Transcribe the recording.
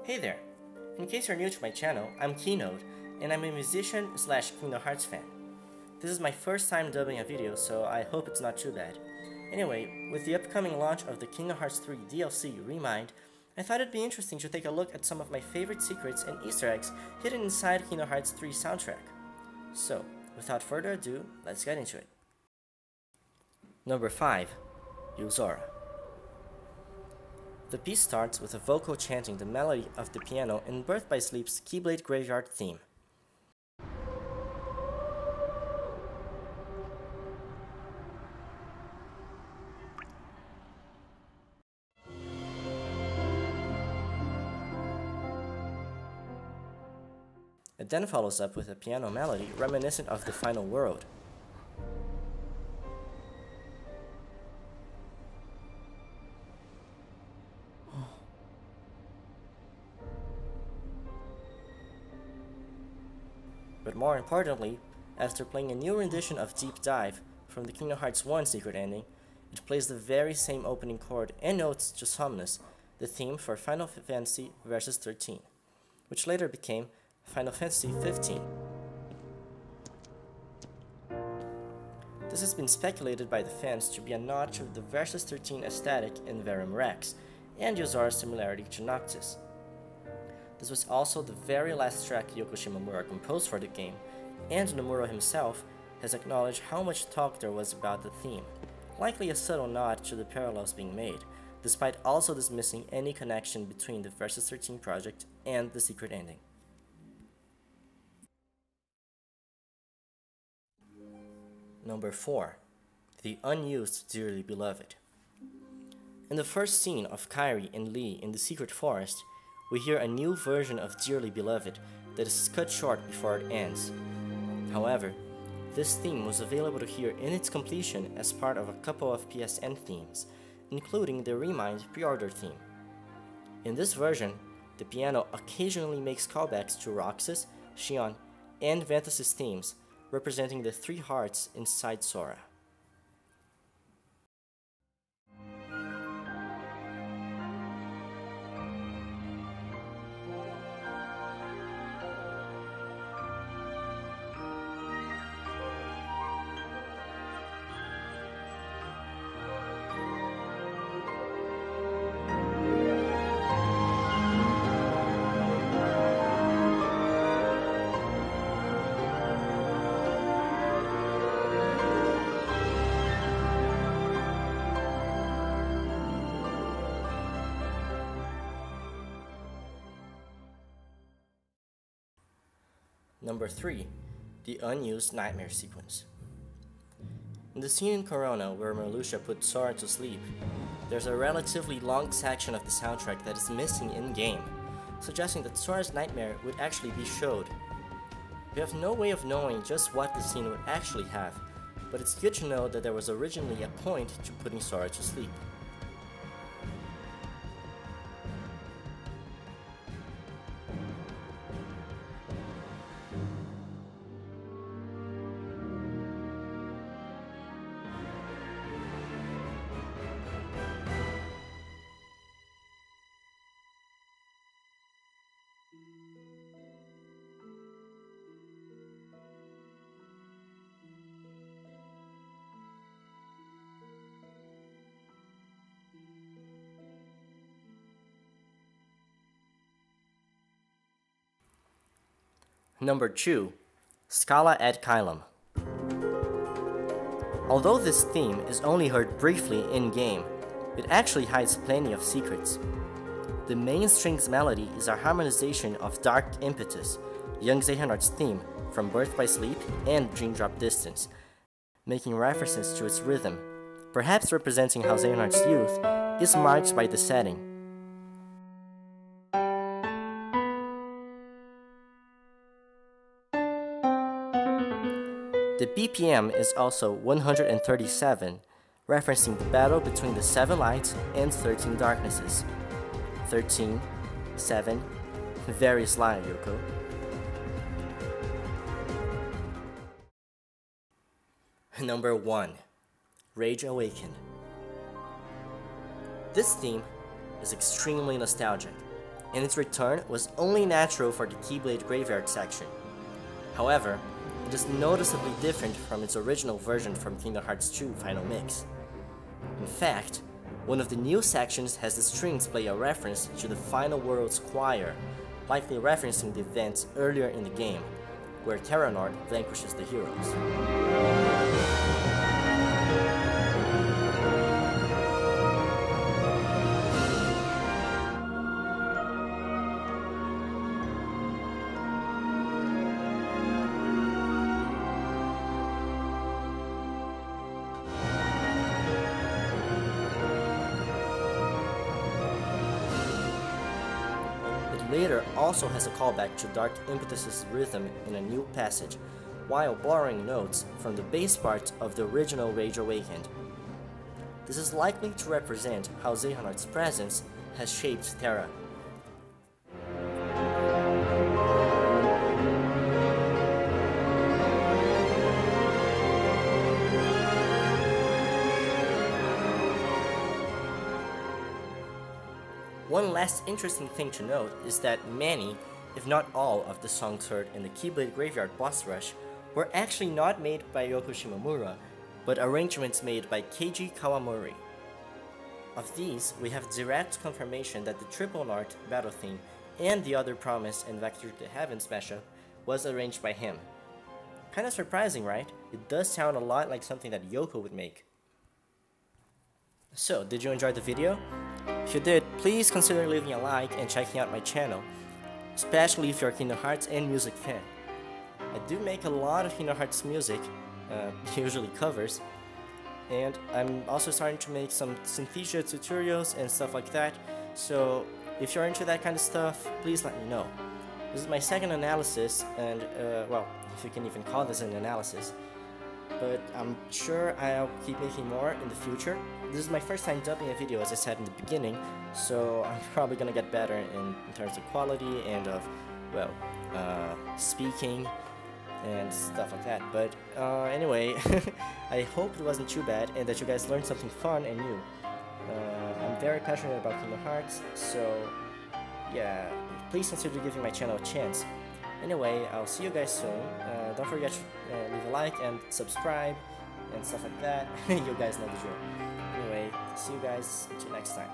Hey there! In case you're new to my channel, I'm Keynote, and I'm a musician slash Kingdom Hearts fan. This is my first time dubbing a video, so I hope it's not too bad. Anyway, with the upcoming launch of the Kingdom Hearts 3 DLC, Remind, I thought it'd be interesting to take a look at some of my favorite secrets and Easter eggs hidden inside Kingdom Hearts 3 soundtrack. So, without further ado, let's get into it. Number 5. Yuzora. The piece starts with a vocal chanting the melody of the piano in Birth by Sleep's Keyblade Graveyard theme. It then follows up with a piano melody reminiscent of the final world. But more importantly, after playing a new rendition of Deep Dive from the Kingdom Hearts 1 secret ending, it plays the very same opening chord and notes just ominous, the theme for Final Fantasy Versus 13, which later became Final Fantasy 15. This has been speculated by the fans to be a nod to the Versus 13 aesthetic in Verum Rex, and Yuzora's similarity to Noctis. This was also the very last track Yoko Shimomura composed for the game, and Nomura himself has acknowledged how much talk there was about the theme, likely a subtle nod to the parallels being made, despite also dismissing any connection between the Versus 13 project and the secret ending. Number 4. The Unused Dearly Beloved. In the first scene of Kairi and Lee in the Secret Forest, we hear a new version of Dearly Beloved that is cut short before it ends. However, this theme was available to hear in its completion as part of a couple of PSN themes, including the Remind pre-order theme. In this version, the piano occasionally makes callbacks to Roxas, Xion, and Ventus's themes, representing the three hearts inside Sora. Number 3. The Unused Nightmare Sequence. In the scene in Corona where Marluxia put Sora to sleep, there's a relatively long section of the soundtrack that is missing in-game, suggesting that Sora's nightmare would actually be showed. We have no way of knowing just what the scene would actually have, but it's good to know that there was originally a point to putting Sora to sleep. Number 2. Scala ad Caelum. Although this theme is only heard briefly in-game, it actually hides plenty of secrets. The main string's melody is a harmonization of Dark Impetus, young Xehanort's theme from Birth by Sleep and Dream Drop Distance, making references to its rhythm, perhaps representing how Xehanort's youth is marked by the setting. The BPM is also 137, referencing the battle between the 7 lights and 13 darknesses. 13, 7, very sly, Yoko. Number 1. Rage Awakened. This theme is extremely nostalgic. and its return was only natural for the Keyblade Graveyard section. However, it is noticeably different from its original version from Kingdom Hearts 2 Final Mix. In fact, one of the new sections has the strings play a reference to the Final World's choir, likely referencing the events earlier in the game, where Terranord vanquishes the heroes. Later also has a callback to Dark Impetus' rhythm in a new passage, while borrowing notes from the bass part of the original Rage Awakened. This is likely to represent how Xehanort's presence has shaped Terra. One last interesting thing to note is that many, if not all, of the songs heard in the Keyblade Graveyard boss rush were actually not made by Yoko Shimomura, but arrangements made by Keiji Kawamori. Of these, we have direct confirmation that the Triple Nart battle theme and the other Promise and Vector to Heavens mashup was arranged by him. Kinda surprising, right? It does sound a lot like something that Yoko would make. So, did you enjoy the video? If you did, please consider leaving a like and checking out my channel, especially if you're a Kingdom Hearts and music fan. I do make a lot of Kingdom Hearts music, usually covers, and I'm also starting to make some Synthesia tutorials and stuff like that, so if you're into that kind of stuff, please let me know. This is my second analysis, and well, if you can even call this an analysis, but I'm sure I'll keep making more in the future. This is my first time dubbing a video, as I said in the beginning, so I'm probably gonna get better in terms of quality and of, well, speaking and stuff like that. But anyway, I hope it wasn't too bad and that you guys learned something fun and new. I'm very passionate about Kingdom Hearts, so yeah, please consider giving my channel a chance. Anyway, I'll see you guys soon. Don't forget to leave a like and subscribe and stuff like that. You guys know the drill. Anyway, see you guys until next time.